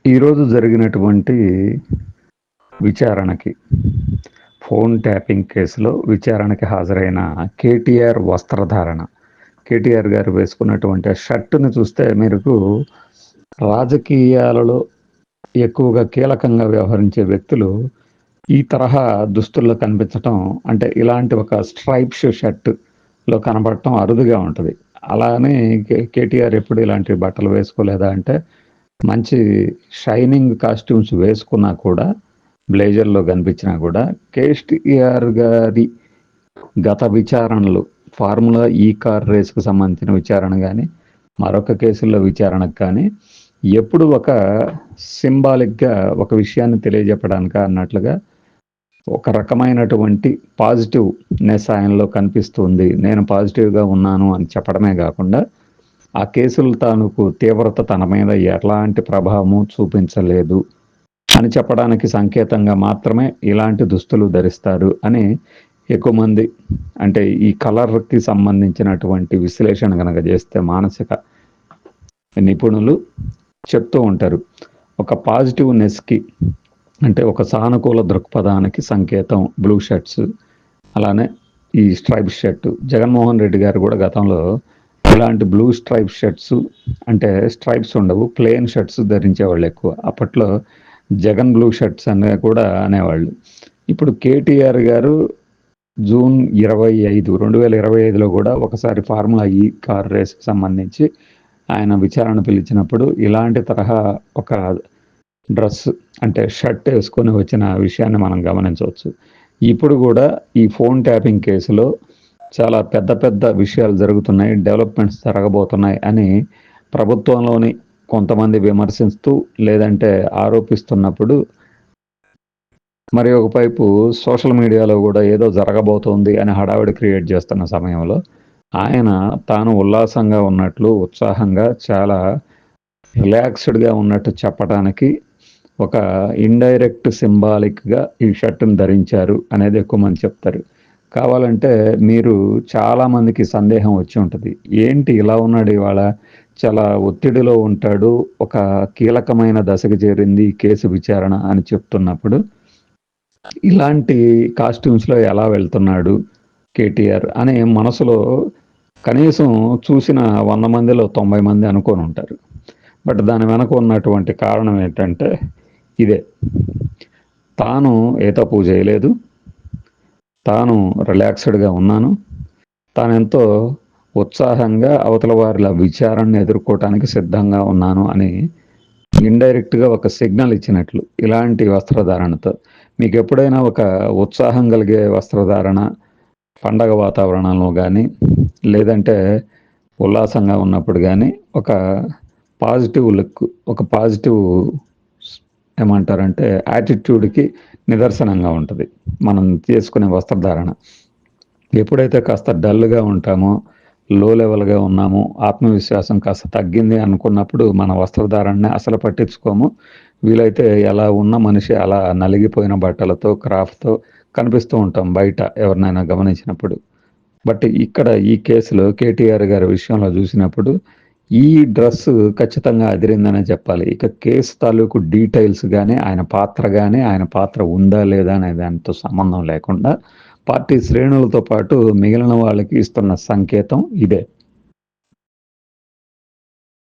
ఈరోజు జరిగినటువంటి విచారణకి ఫోన్ ట్యాపింగ్ కేసులో విచారణకి హాజరైన కేటీఆర్ వస్త్రధారణ, కేటీఆర్ గారు వేసుకున్నటువంటి ఆ షర్టును చూస్తే మీకు రాజకీయాలలో ఎక్కువగా కీలకంగా వ్యవహరించే వ్యక్తులు ఈ తరహా దుస్తుల్లో కనిపించటం, అంటే ఇలాంటి ఒక స్ట్రైప్స్ షర్టులో కనబడటం అరుదుగా ఉంటుంది. అలానే కేటీఆర్ ఎప్పుడు ఇలాంటి బట్టలు వేసుకోలేదా అంటే, మంచి షైనింగ్ కాస్ట్యూమ్స్ వేసుకున్నా కూడా, బ్లేజర్లో కనిపించినా కూడా, కేటీఆర్ గారి గత విచారణలు, ఫార్ములా ఈ కార్ రేసుకు సంబంధించిన విచారణ కానీ, మరొక కేసుల్లో విచారణకు కానీ ఎప్పుడు ఒక సింబాలిక్గా ఒక విషయాన్ని తెలియజెప్పడానిక అన్నట్లుగా ఒక రకమైనటువంటి పాజిటివ్నెస్ ఆయనలో కనిపిస్తుంది. నేను పాజిటివ్గా ఉన్నాను అని చెప్పడమే కాకుండా, ఆ కేసులు తాలూకు తీవ్రత తన మీద ఎలాంటి ప్రభావము చూపించలేదు అని చెప్పడానికి సంకేతంగా మాత్రమే ఇలాంటి దుస్తులు ధరిస్తారు అని ఎక్కువ మంది, అంటే ఈ కలర్కి సంబంధించినటువంటి విశ్లేషణ కనుక చేస్తే మానసిక నిపుణులు చెప్తూ ఉంటారు. ఒక పాజిటివ్నెస్కి, అంటే ఒక సానుకూల దృక్పథానికి సంకేతం బ్లూ షర్ట్స్, అలానే ఈ స్ట్రైప్ షర్టు. జగన్మోహన్ రెడ్డి గారు కూడా గతంలో ఇలాంటి బ్లూ స్ట్రైప్ షర్ట్స్, అంటే స్ట్రైప్స్ ఉండవు, ప్లెయిన్ షర్ట్స్ ధరించేవాళ్ళు ఎక్కువ. అప్పట్లో జగన్ బ్లూ షర్ట్స్ అనే కూడా అనేవాళ్ళు. ఇప్పుడు కేటీఆర్ గారు జూన్ 25, 2025లో కూడా ఒకసారి ఫార్ములా ఈ కార్ రేస్కి సంబంధించి ఆయన విచారణ పిలిచినప్పుడు ఇలాంటి తరహా ఒక డ్రెస్, అంటే షర్ట్ వేసుకొని వచ్చిన విషయాన్ని మనం గమనించవచ్చు. ఇప్పుడు కూడా ఈ ఫోన్ ట్యాపింగ్ కేసులో చాలా పెద్ద పెద్ద విషయాలు జరుగుతున్నాయి, డెవలప్మెంట్స్ జరగబోతున్నాయి అని ప్రభుత్వంలోని కొంతమంది విమర్శిస్తూ లేదంటే ఆరోపిస్తున్నప్పుడు, మరి ఒకవైపు సోషల్ మీడియాలో కూడా ఏదో జరగబోతోంది అని హడావిడి క్రియేట్ చేస్తున్న సమయంలో ఆయన తాను ఉల్లాసంగా ఉన్నట్లు, ఉత్సాహంగా, చాలా రిలాక్స్డ్గా ఉన్నట్టు చెప్పడానికి ఒక ఇండైరెక్ట్ సింబాలిక్గా ఈ షర్టును ధరించారు అనేది ఎక్కువ మంది చెప్తారు. కావాలంటే మీరు చాలామందికి సందేహం వచ్చి ఉంటుంది, ఏంటి ఇలా ఉన్నాడు ఇవాళ, చాలా ఒత్తిడిలో ఉంటాడు, ఒక కీలకమైన దశకు చేరింది కేసు విచారణ అని చెప్తున్నప్పుడు ఇలాంటి కాస్ట్యూమ్స్లో ఎలా వెళ్తున్నాడు కేటీఆర్ అని మనసులో కనీసం చూసిన 100 మందిలో 90 మంది అనుకొని ఉంటారు. బట్ దాని వెనక ఉన్నటువంటి కారణం ఏంటంటే ఇదే, తాను ఏ తప్పు చేయలేదు, తాను రిలాక్స్డ్గా ఉన్నాను, తానెంతో ఉత్సాహంగా అవతల వారిల విచారణను ఎదుర్కోవటానికి సిద్ధంగా ఉన్నాను అని ఇండైరెక్ట్గా ఒక సిగ్నల్ ఇచ్చినట్లు ఇలాంటి వస్త్రధారణతో. మీకు ఎప్పుడైనా ఒక ఉత్సాహం కలిగే వస్త్రధారణ పండగ వాతావరణంలో కానీ, లేదంటే ఉల్లాసంగా ఉన్నప్పుడు కానీ ఒక పాజిటివ్ లుక్, ఒక పాజిటివ్ ఏమంటారంటే యాటిట్యూడ్కి నిదర్శనంగా ఉంటుంది మనం చేసుకునే వస్త్రధారణ. ఎప్పుడైతే కాస్త డల్గా ఉంటామో, లో లెవెల్గా ఉన్నాము, ఆత్మవిశ్వాసం కాస్త తగ్గింది అనుకున్నప్పుడు మన వస్త్రధారణని అసలు పట్టించుకోము. వీలైతే ఎలా ఉన్న మనిషి అలా నలిగిపోయిన బట్టలతో, క్రాఫ్ట్తో కనిపిస్తూ ఉంటాం బయట ఎవరినైనా గమనించినప్పుడు. బట్ ఇక్కడ ఈ కేసులో కేటీఆర్ గారి విషయంలో చూసినప్పుడు ఈ డ్రెస్ ఖచ్చితంగా అదిరిందనే చెప్పాలి. ఇక కేసు తాలూకు డీటెయిల్స్ కానీ, ఆయన పాత్ర కానీ, ఆయన పాత్ర ఉందా లేదా అనే దానితో సంబంధం లేకుండా పార్టీ శ్రేణులతో పాటు మిగిలిన వాళ్ళకి ఇస్తున్న సంకేతం ఇదే.